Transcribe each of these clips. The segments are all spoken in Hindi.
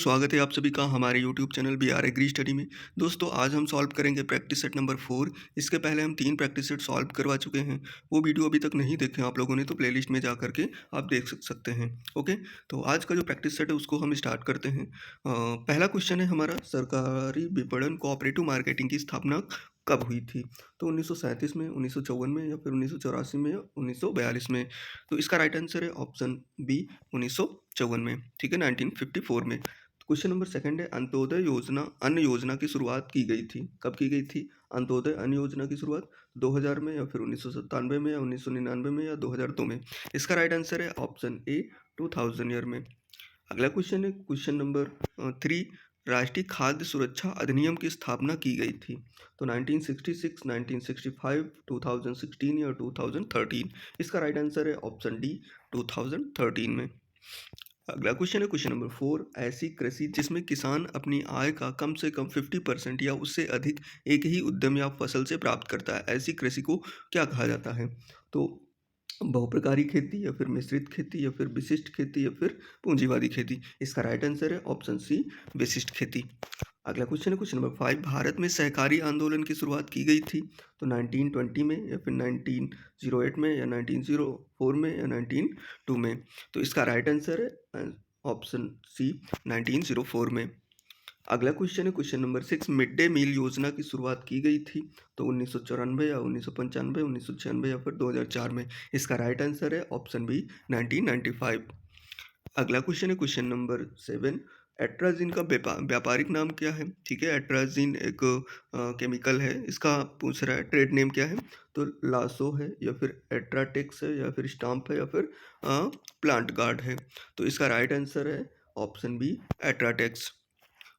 स्वागत है आप सभी का हमारे YouTube channel B R agri study में। दोस्तों आज हम सॉल्व करेंगे प्रैक्टिस सेट नंबर 4। इसके पहले हम 3 प्रैक्टिस सेट सॉल्व करवा चुके हैं। वो वीडियो अभी तक नहीं देखे आप लोगों ने तो प्लेलिस्ट में जा करके आप देख सकते हैं। ओके, तो आज का जो प्रैक्टिस सेट है उसको हम स्टार्ट करते हैं। पहला क्वेश्चन है हमारा, सरकारी विपणन कोऑपरेटिव मार्केटिंग की स्थापना कब हुई थी? तो 1937 में, 1954 में या फिर 1984 में या 1942 में। तो इसका राइट आंसर है ऑप्शन बी 1954 में। ठीक है, 1954 में। क्वेश्चन नंबर सेकंड है, अंत्योदय योजना अन्न योजना की शुरुआत की गई थी, कब की गई थी? अंत्योदय अन्न योजना की शुरुआत 2000 में या फिर 1997 में या 1999 में या 2002 में। इसका राइट आंसर है ऑप्शन ए 2000 ईयर में। अगला क्वेश्चन है क्वेश्चन नंबर 3, राष्ट्रीय खाद्य सुरक्षा अधिनियम की स्थापना की गई थी। तो 1966, 1965, 2016 या 2013। इसका राइट आंसर है ऑप्शन डी 2013 में। अगला क्वेश्चन है क्वेश्चन नंबर 4, ऐसी कृषि जिसमें किसान अपनी आय का कम से कम 50% या उससे अधिक एक ही उद्यम या फसल से प्राप्त करता है, ऐसी कृषि को क्या कहा जाता है? तो बहुप्रकारी खेती या फिर मिश्रित खेती या फिर विशिष्ट खेती या फिर पूंजीवादी खेती। इसका राइट आंसर है ऑप्शन सी विशिष्ट खेती। अगला क्वेश्चन है क्वेश्चन नंबर 5, भारत में सहकारी आंदोलन की शुरुआत की गई थी। तो 1920 में या फिर 1908 में या 1904 में या 1902 में। तो इसका राइट आंसर है ऑप्शन सी 1904 में। अगला क्वेश्चन है question number 6, mid day meal योजना की शुरुआत की गई थी। तो 1994 या 1995, 1996 या फिर 2004 में। इसका राइट आंसर है ऑप्शन बी 1995। अगला क्वेश्चन है क्वेश्चन नंबर 7, एट्राजीन का व्यापारिक नाम क्या है? ठीक है, एट्राजीन एक केमिकल है, इसका पूछ रहा है ट्रेड नेम क्या है? तो लासो है या फिर एट्राटेक्स है या फिर स्टाम्प है या फिर प्लांट गार्ड है। तो इसका राइट आंसर है ऑप्शन बी एट्राटेक्स।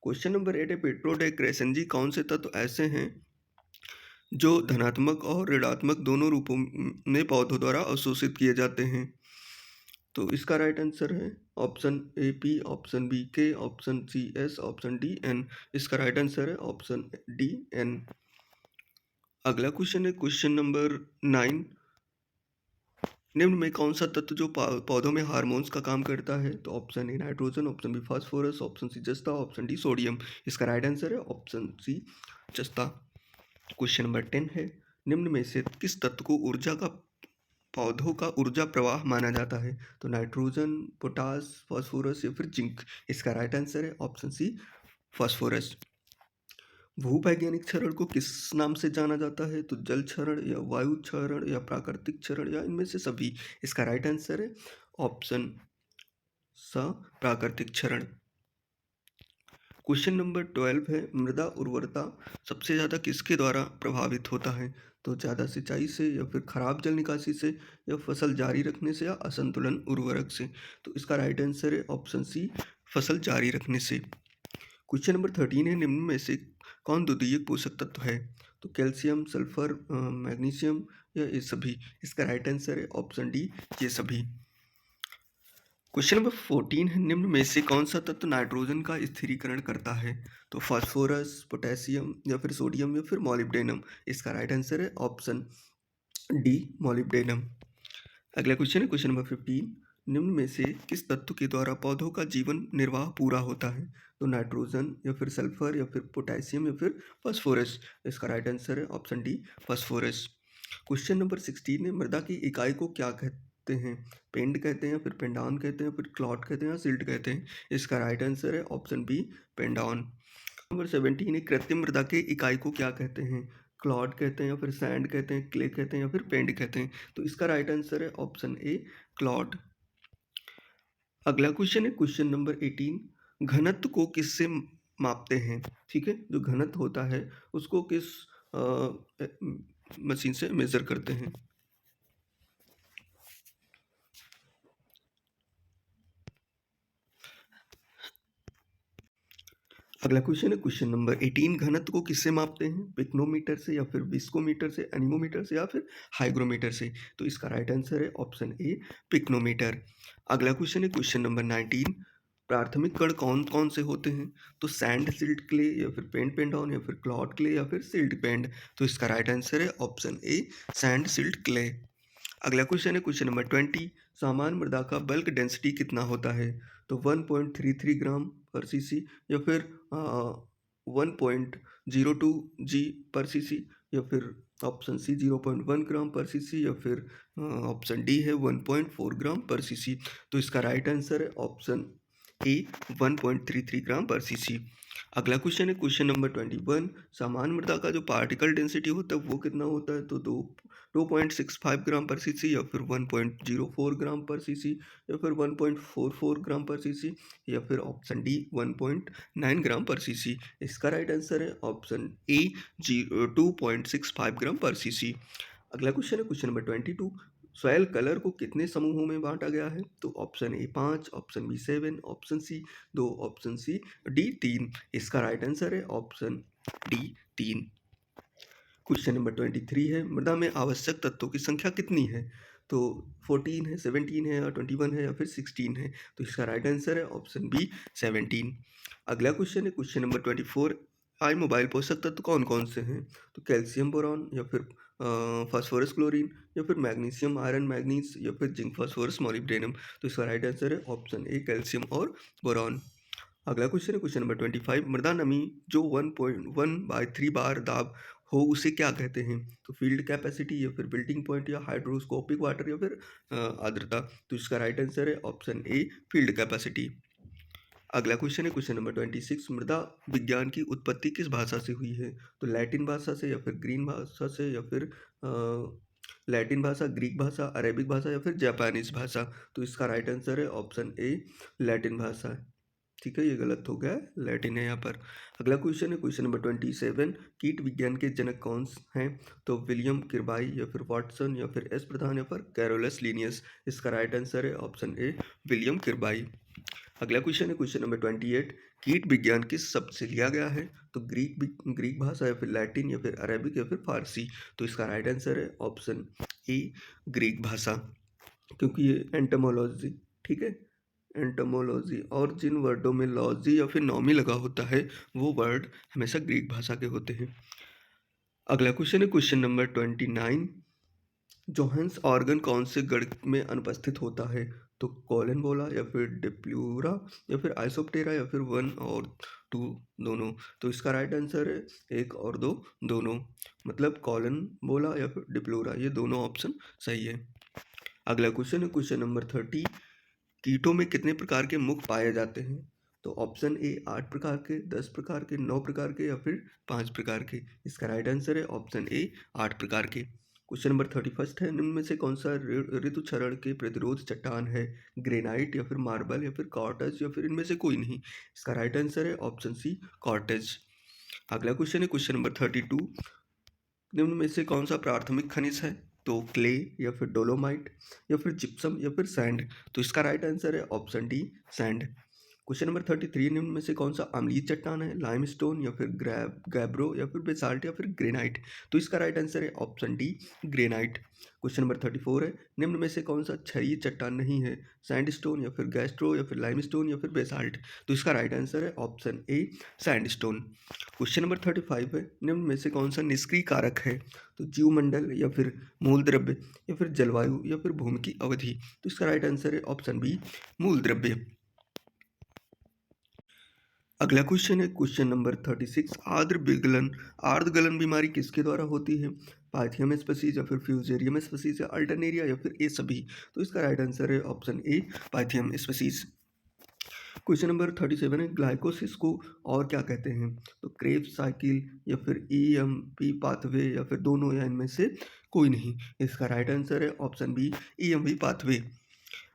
क्वेश्चन नंबर 8 है, पेट्रोडेक्रेसेंजी कौन से तत्व ऐसे हैं जो धनात्मक और ऋणात्मक दोनों रूपों में पौधों द्वारा अवशोषित किए जाते हैं? तो इसका राइट आंसर है option A P, option B K, option C S, option D N. इसका राइट आंसर है ऑप्शन डी एन। अगला क्वेश्चन है क्वेश्चन नंबर 9, निम्न में कौन सा तत्व जो पौधों में हार्मोन्स का काम करता है? तो option A nitrogen, option B phosphorus, option C जस्ता, ऑप्शन डी सोडियम। इसका राइट आंसर है ऑप्शन सी जस्ता। क्वेश्चन नंबर 10 है, निम्न में से किस तत्व को पौधों का ऊर्जा प्रवाह माना जाता है? तो नाइट्रोजन, पोटास, फास्फोरस या फिर जिंक। इसका राइट आंसर है ऑप्शन सी फास्फोरस। भूवैज्ञानिक क्षरण को किस नाम से जाना जाता है? तो जल क्षरण या वायु क्षरण या प्राकृतिक क्षरण या इनमें से सभी। इसका राइट आंसर है ऑप्शन सा प्राकृतिक क्षरण। क्वेश्चन नंबर 12 है, मृदा उर्वरता सबसे ज़्यादा किसके द्वारा प्रभावित होता है? तो ज़्यादा सिंचाई से या फिर खराब जल निकासी से या फसल जारी रखने से या असंतुलन उर्वरक से। तो इसका राइट आंसर है ऑप्शन सी फसल जारी रखने से। क्वेश्चन नंबर 13 है, निम्न में से कौन द्वितीयक पोषक तत्व है? तो कैल्शियम, सल्फर, मैग्नीशियम या ये सभी। इसका राइट आंसर है ऑप्शन डी ये सभी। क्वेश्चन नंबर 14 है, निम्न में से कौन सा तत्व नाइट्रोजन का स्थिरीकरण करता है? तो फास्फोरस, पोटेशियम या फिर सोडियम या फिर मॉलिब्डेनम। इसका राइट आंसर है ऑप्शन डी मॉलिब्डेनम। अगला क्वेश्चन है क्वेश्चन नंबर 15, निम्न में से किस तत्व के द्वारा पौधों का जीवन निर्वाह पूरा होता है? तो नाइट्रोजन या फिर सल्फर या फिर पोटेशियम या फिर फास्फोरस। इसका राइट आंसर है option D phosphorus. Question number 16 है, मृदा की इकाई को क्या कहते हैं? पेंड कहते हैं या फिर पेंडान कहते हैं या फिर क्लॉट कहते हैं या सिल्ट कहते हैं। इसका राइट आंसर है ऑप्शन बी पेंडान। नंबर 17 है, कृत्रिम मृदा की इकाई को क्या कहते हैं? क्लॉड कहते हैं या फिर सैंड कहते हैं, क्ले कहते हैं या फिर पेंड कहते हैं। तो इसका राइट आंसर है ऑप्शन ए क्लॉड। अगला क्वेश्चन है क्वेश्चन नंबर 18, घनत्व को किससे मापते हैं? ठीक है, जो घनत्व होता है उसको किस मशीन से मेजर करते हैं? अगला क्वेश्चन है क्वेश्चन नंबर 18, घनत्व को किससे मापते हैं? पिक्नोमीटर से या फिर विस्कोमीटर से, एनीमोमीटर से या फिर हाइग्रोमीटर से। तो इसका राइट आंसर है ऑप्शन ए पिक्नोमीटर। अगला क्वेश्चन है क्वेश्चन नंबर 19, प्राथमिक कण कौन कौन से होते हैं? तो सैंड, सिल्ट, क्ले या फिर पेंड पेंडाउन या फिर क्लॉड क्ले या फिर सिल्ट पेंड। तो इसका राइट आंसर है ऑप्शन ए सैंड, सिल्ट, क्ले। अगला क्वेश्चन है क्वेश्चन नंबर 20, सामान्य मृदा का बल्क डेंसिटी कितना होता है? तो 1.33 ग्राम, पर सीसी या फिर 1.02 जी पर सीसी या फिर ऑप्शन सी 0.1 ग्राम पर सीसी या फिर ऑप्शन डी है 1.4 ग्राम पर सीसी। तो इसका राइट आंसर है ऑप्शन ए 1.33 ग्राम पर सीसी। अगला क्वेश्चन है क्वेश्चन नंबर 21। सामान्य मृदा का जो पार्टिकल डेंसिटी होता है वो कितना होता है? तो 2.65 ग्राम पर सीसी या फिर 1.04 ग्राम पर सीसी या फिर 1.44 ग्राम पर सीसी या फिर ऑप्शन डी 1.9 ग्राम पर सीसी। इसका राइट आंसर है ऑप्शन ए 2.65 ग्राम पर सीसी। अगला क्वेश्चन है क्वेश्चन नंबर 22। सॉयल कलर को कितने समूहों में बांटा गया है? तो option A 5, option B 7, option C 2, option C D 3। इसका राइट आंसर है ऑप्शन डी 3। क्वेश्चन नंबर 23 है मृदा में आवश्यक तत्वों की संख्या कितनी है? तो 14 है, 17 है या 21 है या फिर 16 है। तो इसका राइट आंसर है ऑप्शन बी 17। अगला क्वेश्चन है क्वेश्चन नंबर 24। आई मोबाइल पोषक तत्व कौन कौन से हैं? तो कैल्शियम बोरॉन या फिर फास्फोरस क्लोरीन या फिर मैग्नीशियम आयरन मैग्नीज या फिर जिंक फास्फोरस मॉलिब्डेनम। तो इसका राइट आंसर है ऑप्शन ए कैल्शियम और बोरॉन। अगला क्वेश्चन है क्वेश्चन नंबर 25। मृदा नमी जो 1.1/3 बार दाब हो उसे क्या कहते हैं? तो फील्ड कैपेसिटी या फिर बिल्डिंग पॉइंट या हाइड्रोस्कोपिक वाटर या फिर आर्द्रता। तो इसका राइट आंसर है ऑप्शन ए फील्ड कैपेसिटी। अगला क्वेश्चन है क्वेश्चन नंबर 26। मृदा विज्ञान की उत्पत्ति किस भाषा से हुई है? तो लैटिन भाषा से या फिर ग्रीन भाषा से या फिर लैटिन भाषा, ग्रीक भाषा, अरेबिक भाषा या फिर जापानीज भाषा। तो इसका राइट आंसर है ऑप्शन ए लैटिन भाषा। ठीक है, ये गलत हो गया है, लैटिन है यहाँ पर। अगला क्वेश्चन है क्वेश्चन नंबर 27। कीट विज्ञान के जनक कौन हैं? तो विलियम किरबाई या फिर वाटसन या फिर एस प्रधान या फिर कैरोलस लीनियस। इसका राइट आंसर है ऑप्शन ए विलियम किरबाई। अगला क्वेश्चन है क्वेश्चन नंबर 28। कीट विज्ञान किस शब्द से लिया गया है? तो ग्रीक भाषा या फिर लैटिन या फिर अरेबिक या फिर फारसी। तो इसका राइट आंसर है ऑप्शन ए ग्रीक भाषा, क्योंकि ये एंटोमोलॉजी, ठीक है, एंटोमोलॉजी, और जिन वर्डों में लॉजी या फिर नॉमी लगा होता है वो वर्ड हमेशा ग्रीक भाषा के होते हैं। अगला क्वेश्चन है क्वेश्चन नंबर 29। जोहान्स ऑर्गन कौन से गण में अनुपस्थित होता है? तो कॉलन बोला या फिर डिप्लूरा या फिर आइसोप्टेरा या फिर 1 और 2 दोनों। तो इसका राइट आंसर है 1 और 2 दोनों, मतलब कॉलन बोला या फिर डिप्लूरा, ये दोनों ऑप्शन सही है। अगला क्वेश्चन है क्वेश्चन नंबर 30। कीटों में कितने प्रकार के मुख पाए जाते हैं? तो ऑप्शन ए 8 प्रकार के, 10 प्रकार के, 9 प्रकार के या फिर 5 प्रकार के। इसका राइट आंसर है ऑप्शन ए 8 प्रकार के। क्वेश्चन नंबर 31 है निम्न में से कौन सा ऋतु क्षरण के प्रतिरोध चट्टान है? ग्रेनाइट या फिर मार्बल या फिर कॉर्टेज या फिर इनमें से कोई नहीं। इसका राइट आंसर है ऑप्शन सी कॉर्टेज। अगला क्वेश्चन है क्वेश्चन नंबर 32। निम्न में से कौन सा प्राथमिक खनिज है? तो क्ले या फिर डोलोमाइट या फिर जिप्सम या फिर सैंड। तो इसका राइट आंसर है option D sand. Question number 33। निम्न में से कौन सा अम्लीय चट्टान है? लाइमस्टोन या फिर गैब्रो या फिर बेसाल्ट या फिर ग्रेनाइट। तो इसका राइट आंसर है option D granite. Question number 34 है निम्न में से कौन सा क्षारीय चट्टान नहीं है? सैंडस्टोन या फिर गैस्ट्रो या फिर लाइमस्टोन या फिर बेसाल्ट। तो इसका राइट आंसर है ऑप्शन ए सैंडस्टोन। क्वेश्चन नंबर 35 है निम्न में से कौन सा निष्क्रिय कारक है? तो जीवमंडल या फिर मूल द्रव्य या फिर जलवायु या फिर भूमि की अवधि। तो इसका राइट आंसर है ऑप्शन बी मूल द्रव्य। अगला क्वेश्चन है क्वेश्चन नंबर 36। आर्द्र गलन बीमारी किसके द्वारा होती है? पाइथियम स्पीसीज या फिर फ्यूजेरियम स्पीसीज या अल्टरनेरिया या फिर ए सभी। तो इसका राइट आंसर है ऑप्शन ए पाइथियम स्पीसीज। क्वेश्चन नंबर 37 है ग्लाइकोसिस को और क्या कहते हैं? तो क्रेब्स साइकिल या फिर ईएमपी पाथवे या फिर दोनों या इनमें से कोई नहीं। इसका राइट आंसर है ऑप्शन बी ईएमपी पाथवे।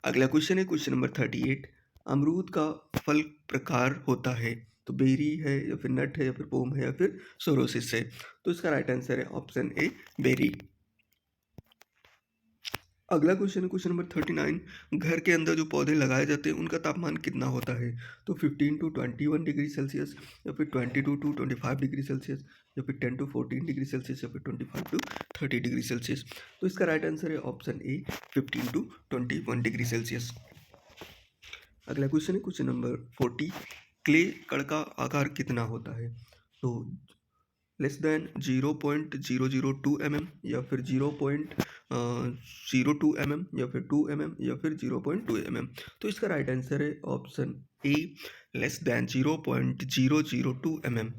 अगला क्वेश्चन है क्वेश्चन नंबर 38। अमरूद का फल प्रकार होता है? तो बेरी है या फिर नट है या फिर पोम है या फिर सोरोसिस है। तो इसका राइट आंसर है ऑप्शन ए बेरी। अगला क्वेश्चन है क्वेश्चन नंबर 39। घर के अंदर जो पौधे लगाए जाते हैं उनका तापमान कितना होता है? तो 15 to 21 डिग्री सेल्सियस या फिर 22 to 25 डिग्री सेल्सियस या फिर 10 to 14 डिग्री सेल्सियस या फिर 25 to 30 डिग्री सेल्सियस। तो इसका राइट आंसर है option A 15 to 21 degree Celsius. अगला क्वेश्चन है क्वेश्चन नंबर 40। क्ले कण का आकार कितना होता है? तो लेस देन 0.002 mm या फिर 0.02 mm या फिर 2 mm या फिर 0.2 mm। तो इसका राइट आंसर है ऑप्शन ए लेस दैन 0.002 mm।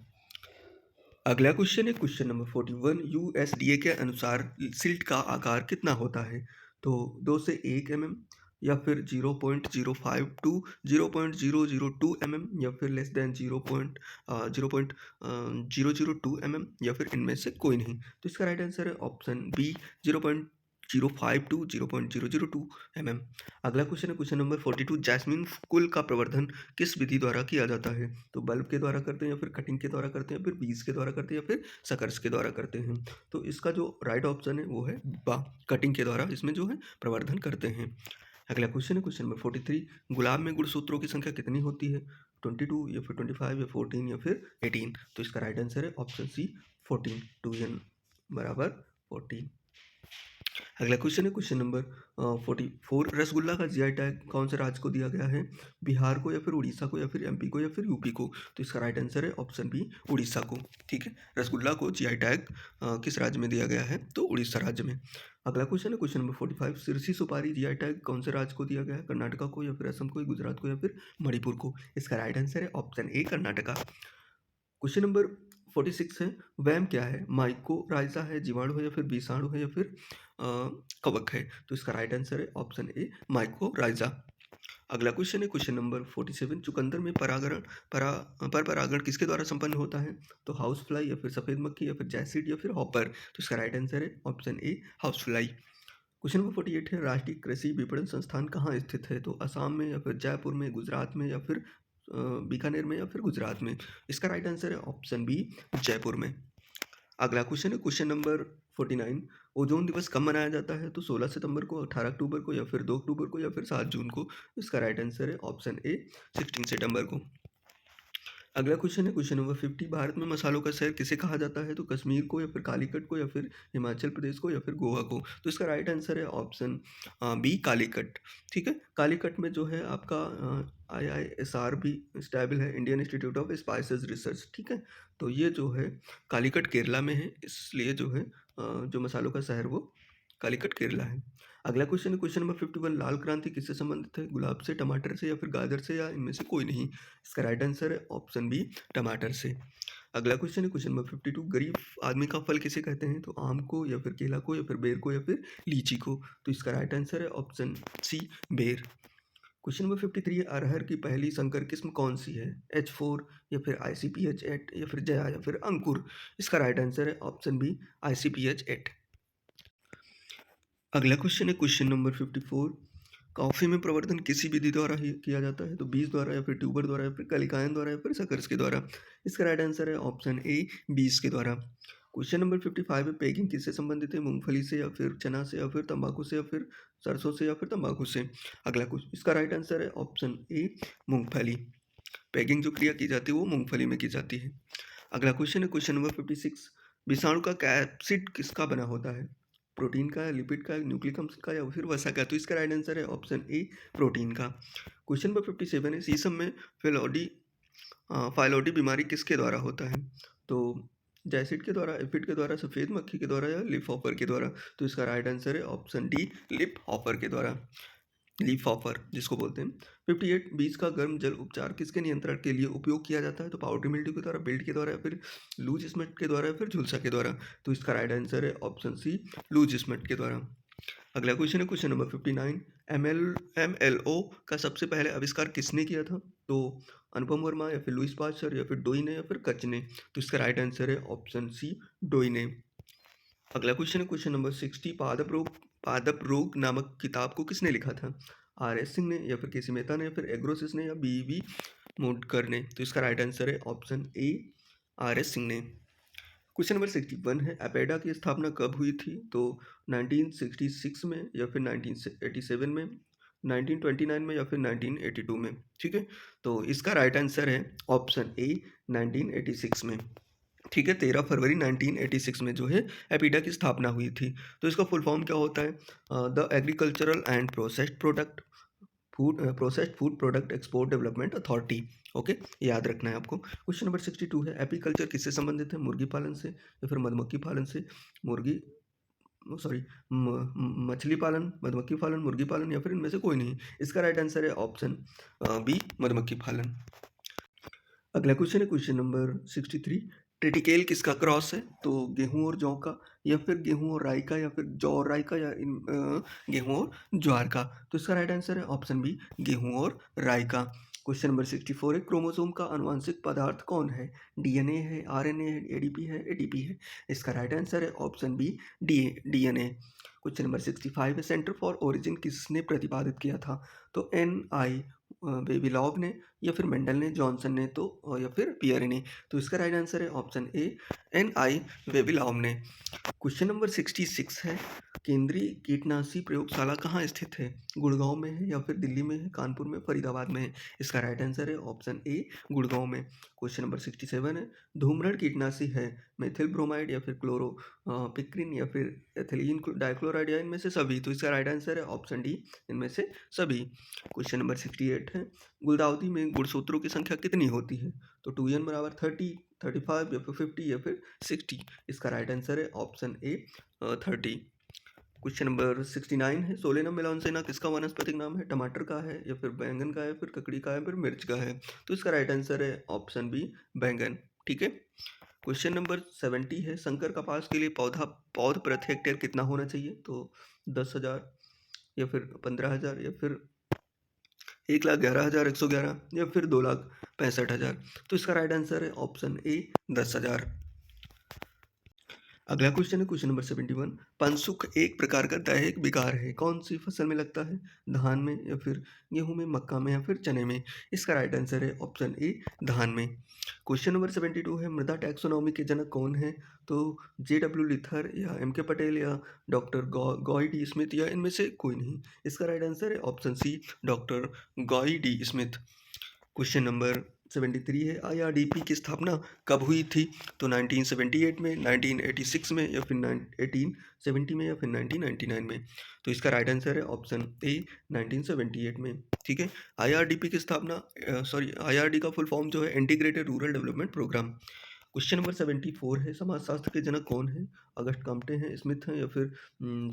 अगला क्वेश्चन है क्वेश्चन नंबर 41। यूएसडीए के अनुसार सिल्ट का आकार कितना होता है? तो 2 से 1 mm, या फिर 0.05 टू 0.002 mm, या फिर लेस देन 0.002 mm, या फिर इनमें से कोई नहीं। तो इसका राइट आंसर है ऑप्शन बी 0.05 टू 0.002 mm। अगला क्वेश्चन है क्वेश्चन नंबर 42। जैस्मिन फूल का प्रवर्धन किस विधि द्वारा किया जाता है? तो बल्ब के द्वारा करते हैं, या फिर कटिंग के द्वारा करते हैं, या फिर बीज के द्वारा करते हैं, या फिर सकर्स के द्वारा करते हैं। तो इसका जो राइट ऑप्शन है वो है बा, कटिंग के द्वारा इसमें जो है प्रवर्धन करते हैं। अगला क्वेश्चन है क्वेश्चन नंबर 43। गुलाब में गुणसूत्रों की संख्या कितनी होती है? 22, या फिर 25, या 14, या फिर 18। तो इसका राइट आंसर है ऑप्शन सी 14। 2n बराबर 14। अगला क्वेश्चन है क्वेश्चन नंबर 44। रसगुल्ला का जीआई टैग कौन से राज्य को दिया गया है? बिहार को, या फिर उड़ीसा को, या फिर एमपी को, या फिर यूपी को? तो इसका राइट आंसर है ऑप्शन बी उड़ीसा को। ठीक है, रसगुल्ला को जीआई टैग किस राज्य में दिया गया है? तो उड़ीसा राज्य में। अगला क्वेश्चन है क्वेश्चन नंबर 45। सिरसी सुपारी जीआई टैग कौन से राज्य को दिया गया है? कर्नाटका को, या फिर असम को, गुजरात को, या फिर मणिपुर को? इसका राइट आंसर है ऑप्शन ए कर्नाटका। क्वेश्चन नंबर 46 है। वैम क्या है? माइकोराइजा है, जीवाणु है, या फिर विषाणु है, या फिर कवक है? तो इसका राइट आंसर है ऑप्शन ए माइकोराइजा। अगला क्वेश्चन है क्वेश्चन नंबर 47। चुकंदर में पर परागण किसके द्वारा संपन्न होता है? तो हाउस फ्लाई, या फिर सफेद मक्खी, या फिर जैसिड, या फिर हॉपर? तो इसका राइट आंसर है option a house fly. Question number 48 है। राष्ट्रीय कृषि विपणन संस्थान कहाँ स्थित है? तो असम में, या फिर जयपुर में, गुजरात में, या फिर बीकानेर में, या फिर गुजरात में? इसका राइट आंसर है ऑप्शन बी जयपुर में। अगला क्वेश्चन है क्वेश्चन नंबर 49। ओजोन दिवस कब मनाया जाता है? तो 16 सितंबर को, 18 अक्टूबर को, या फिर 2 अक्टूबर को, या फिर 7 जून को? इसका राइट आंसर है ऑप्शन ए 16 सितंबर को। अगला क्वेश्चन है क्वेश्चन नंबर 50। भारत में मसालों का शहर किसे कहा जाता है? तो कश्मीर को, या फिर कालीकट को, या फिर हिमाचल प्रदेश को, या फिर गोवा को? तो इसका राइट आंसर है ऑप्शन बी कालीकट। ठीक है, कालीकट में जो है आपका IISR भी स्टेबल है, Indian institute of spices research. ठीक है, तो ये जो है कालीकट केरला में है, इसलिए जो है जो मसालों का शहर वो कालीकट केरला है। अगला क्वेश्चन है क्वेश्चन नंबर 51। लाल क्रांति किससे संबंधित है? गुलाब से, टमाटर से, या फिर गाजर से, या इनमें से कोई नहीं? इसका राइट आंसर है ऑप्शन बी टमाटर से। अगला क्वेश्चन है क्वेश्चन नंबर 52। गरीब आदमी का फल किसे कहते हैं? तो आम को, या फिर केला को, या फिर बेर को, या फिर लीची को? तो इसका राइट आंसर है ऑप्शन सी बेर। क्वेश्चन नंबर 53 है। अरहर की पहली संकर किस्म कौन सी है? H4, या फिर ICPH8, या फिर जया, या फिर अंकुर? इसका राइट आंसर है ऑप्शन बी ICPH8। अगला क्वेश्चन है क्वेश्चन नंबर 54। कॉफ़ी में प्रवर्धन किसी विधि द्वारा ही किया जाता है? तो बीज द्वारा, या फिर ट्यूबर द्वारा, या फिर कलिकायन द्वारा, या फिर सकर्स के द्वारा? इसका राइट आंसर है ऑप्शन ए बीज के द्वारा। क्वेश्चन नंबर 55 है। पैगिंग किससे संबंधित है? मूंगफली से, या फिर चना से, या फिर तंबाकू से, या फिर सरसों से, या फिर तंबाकू से? अगला क्वेश्चन, इसका राइट आंसर है ऑप्शन ए मूंगफली। पैगिंग जो क्रिया की जाती है वो मूंगफली में की जाती है। अगला क्वेश्चन है क्वेश्चन नंबर 56। विषाणु का कैप्सिड किसका बना होता है? प्रोटीन का, लिपिड का, न्यूक्लिक अम्ल का, या फिर वसा का? तो इसका राइट आंसर है ऑप्शन ए प्रोटीन का। क्वेश्चन नंबर 57 है। शीशम में फाइलोडी बीमारी किसके द्वारा होता है? तो जैसिड के द्वारा, एफिड के द्वारा, सफ़ेद मक्खी के द्वारा, या लिप हॉपर के द्वारा? तो इसका राइट आंसर है ऑप्शन डी लिप हॉपर के द्वारा, लीफ हॉपर जिसको बोलते हैं। 58। बीज का गर्म जल उपचार किसके नियंत्रण के लिए उपयोग किया जाता है? तो पाउडरी मिल्ड्यू के द्वारा, बेल्ट के द्वारा, या फिर लूज स्मेट के द्वारा, या फिर झुलसा के द्वारा? तो इसका राइट आंसर है ऑप्शन सी लूज स्मेट के द्वारा। अगला क्वेश्चन है क्वेश्चन नंबर 59। MLO का सबसे पहले आविष्कार किसने किया था? तो अनुपम वर्मा, या फिर लुईस पास्चर, या फिर डोई ने, या फिर कच ने? तो इसका राइट आंसर है ऑप्शन सी डोई ने। अगला क्वेश्चन है क्वेश्चन नंबर 60। पादप रोग नामक किताब को किसने लिखा था? RS सिंह ने, या फिर KC मेहता ने, या फिर एग्रोसिस ने, या BV मोडकर ने? तो इसका राइट आंसर है ऑप्शन ए RS सिंह ने। क्वेश्चन नंबर 61 है। एपेडा की स्थापना कब हुई थी? तो 1966 में, या फिर 1987 में, 1929 में, या फिर 1982 में? ठीक है, तो इसका राइट आंसर है ऑप्शन ए 1986 में। ठीक है, 13 फरवरी 1986 में जो है एपीडा की स्थापना हुई थी। तो इसका फुल फॉर्म क्या होता है? The agricultural and processed food product export development authority. Okay, याद रखना है आपको। क्वेश्चन नंबर 62 है। एपीकल्चर किससे संबंधित है? मुर्गी पालन से, या फिर मधुमक्खी पालन से, मुर्गी सॉरी मछली पालन, मधुमक्खी पालन, मुर्गी पालन, या फिर इनमें से कोई नहीं? इसका राइट आंसर है ऑप्शन बी मधुमक्खी पालन। अगला क्वेश्चन है क्वेश्चन नंबर 63। ट्रिटिकेल किसका क्रॉस है? तो गेहूँ और जौ का, या फिर गेहूँ और राई का, या फिर जौ और राई का, या गेहूँ और ज्वार का। तो इसका राइट आंसर है ऑप्शन बी, गेहूँ और राई का। क्वेश्चन नंबर 64 है, क्रोमोसोम का आनुवांशिक पदार्थ कौन है? डीएनए है, आरएनए है, एडीपी है, एटीपी है। इसका राइट आंसर है option B, DNA. Question number 65 है, सेंटर फॉर ओरिजिन किसने प्रतिपादित किया था? तो एन आई बेबीलॉव ने, या फिर मेंडल ने, जॉनसन ने, तो या फिर पियरे ने। तो इसका राइट आंसर है ऑप्शन ए, एन आई बेबीलॉव ने। क्वेश्चन नंबर 66 है, केंद्रीय कीटनाशी प्रयोगशाला कहाँ स्थित है? गुड़गांव में है, या फिर दिल्ली में है, कानपुर में, फरीदाबाद में है। इसका राइट आंसर है ऑप्शन ए, गुड़गांव में। क्वेश्चन नंबर 67 है, धूम्रन कीटनाशी है मेथिल ब्रोमाइड, या फिर क्लोरो पिक्रिन, या फिर एथिलीन डाइक्लोराइड, या इनमें से सभी। तो इसका राइट आंसर है ऑप्शन डी, इनमें से सभी। क्वेश्चन नंबर 68 है, गुलदाउदी में गुणसूत्रों की संख्या कितनी होती है? तो 2n बराबर 30, 35, या फिर 50, या फिर 60। इसका राइट आंसर है ऑप्शन ए, 30। क्वेश्चन नंबर 69 है, सोलेनम मेलानसेना किसका वानस्पतिक नाम है? टमाटर का है, या फिर बैंगन का है, फिर ककड़ी का है, फिर मिर्च का है। तो इसका राइट आंसर है ऑप्शन बी, बैंगन। ठीक है। क्वेश्चन नंबर 70 है, संकर कपास के लिए पौध प्रति हेक्टेयर कितना होना चाहिए? तो 10,000, या फिर 15,000, या फिर 1,11,111, या फिर 2,65,000। तो इसका राइट आंसर है ऑप्शन ए, 10,000। अगला क्वेश्चन है क्वेश्चन नंबर 71। पनसुख एक प्रकार का दैहिक विकार है, कौन सी फसल में लगता है? धान में, या फिर गेहूं में, मक्का में, या फिर चने में। इसका राइट आंसर है ऑप्शन ए, धान में। क्वेश्चन नंबर 72 है, मृदा टैक्सोनॉमी के जनक कौन है? तो जे.डब्ल्यू लिथर, या एम के पटेल, या डॉक्टर गॉय डी स्मिथ, या इनमें से कोई नहीं। इसका राइट आंसर है option C, doctor Guy D Smith. Question number 73 है, आईआरडीपी की स्थापना कब हुई थी? तो 1978 में, 1986 में, या फिर 1870 में, या फिर 1999 में। तो इसका राइट आंसर है ऑप्शन ए, 1978 में। ठीक है। आईआरडीपी की स्थापना, सॉरी, आईआरडी का फुल फॉर्म जो है integrated rural development programme. Question number 74 है, समाजशास्त्र के जनक कौन है? अगस्ट कम्पटे हैं, स्मिथ हैं, या फिर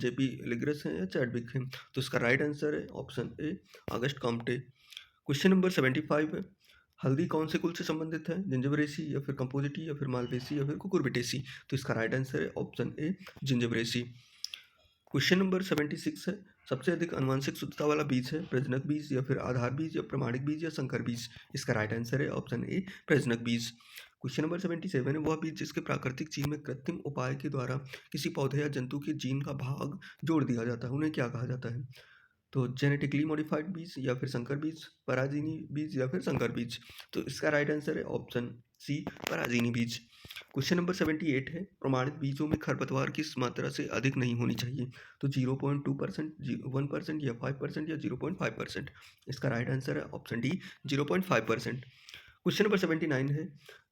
जेपी लिग्रस हैं, या चैडविक हैं। तो इसका राइट आंसर है option A, August Comte. Question number 75 है, हल्दी कौन से कुल से संबंधित है? जिंजिबरेसी, या फिर कंपोजिटी, या फिर मालवेसी, या फिर कुकुरबिटेसी। तो इसका राइट आंसर है ऑप्शन ए, जिंजिबरेसी। क्वेश्चन नंबर 76 है, सबसे अधिक आनुवंशिक शुद्धता वाला बीज है? प्रजनक बीज, या फिर आधार बीज, या प्रमाणिक बीज, या संकर बीज। इसका राइट आंसर है ऑप्शन ए, प्रजनक बीज। क्वेश्चन नंबर 77 है, वह बीज जिसके प्राकृतिक जीन में कृत्रिम उपाय के द्वारा किसी पौधे या जंतु के जीन का भाग जोड़ दिया जाता है, उन्हें क्या कहा जाता है? तो जेनेटिकली मॉडिफाइड बीज, या फिर संकर बीज, पराजीनी बीज, या फिर संकर बीज। तो इसका राइट आंसर है ऑप्शन सी, पराजीनी बीज। क्वेश्चन नंबर 78 है, प्रमाणित बीजों में खरपतवार किस मात्रा से अधिक नहीं होनी चाहिए? तो 0.2%, 1%, या 5%, या 0.5%। इसका राइट आंसर है ऑप्शन डी, 0.5%। क्वेश्चन नंबर 79 है,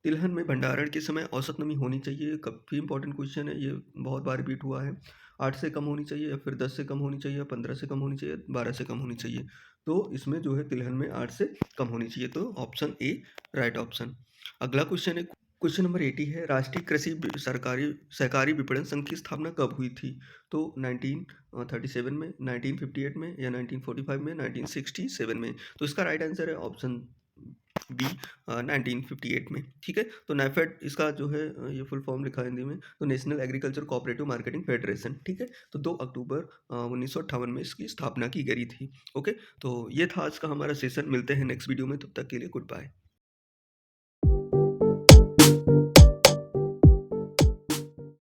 तिलहन में भंडारण के समय औसत नमी होनी चाहिए? काफ़ी इंपॉर्टेंट क्वेश्चन है, ये बहुत बार रिपीट हुआ है। 8 से कम होनी चाहिए, या फिर 10 से कम होनी चाहिए, या 15 से कम होनी चाहिए, 12 से कम होनी चाहिए। तो इसमें जो है तिलहन में 8 से कम होनी चाहिए, तो ऑप्शन ए, राइट ऑप्शन। अगला क्वेश्चन है क्वेश्चन नंबर 80 है, राष्ट्रीय कृषि सरकारी सहकारी विपणन संघ की स्थापना कब हुई थी? तो 1937 में, 1958 में, या 1945 में, 1967 में। तो इसका राइट आंसर है ऑप्शन बी, 1958 में। ठीक है। तो नैफेड इसका जो है ये फुल फॉर्म लिखा है हिंदी में, तो national agriculture cooperative marketing federation. ठीक है। तो 2 अक्टूबर 1958 में इसकी स्थापना की गई थी। ओके। तो ये था आज का हमारा सेशन, मिलते हैं नेक्स्ट वीडियो में, तब तक के लिए गुड बाय।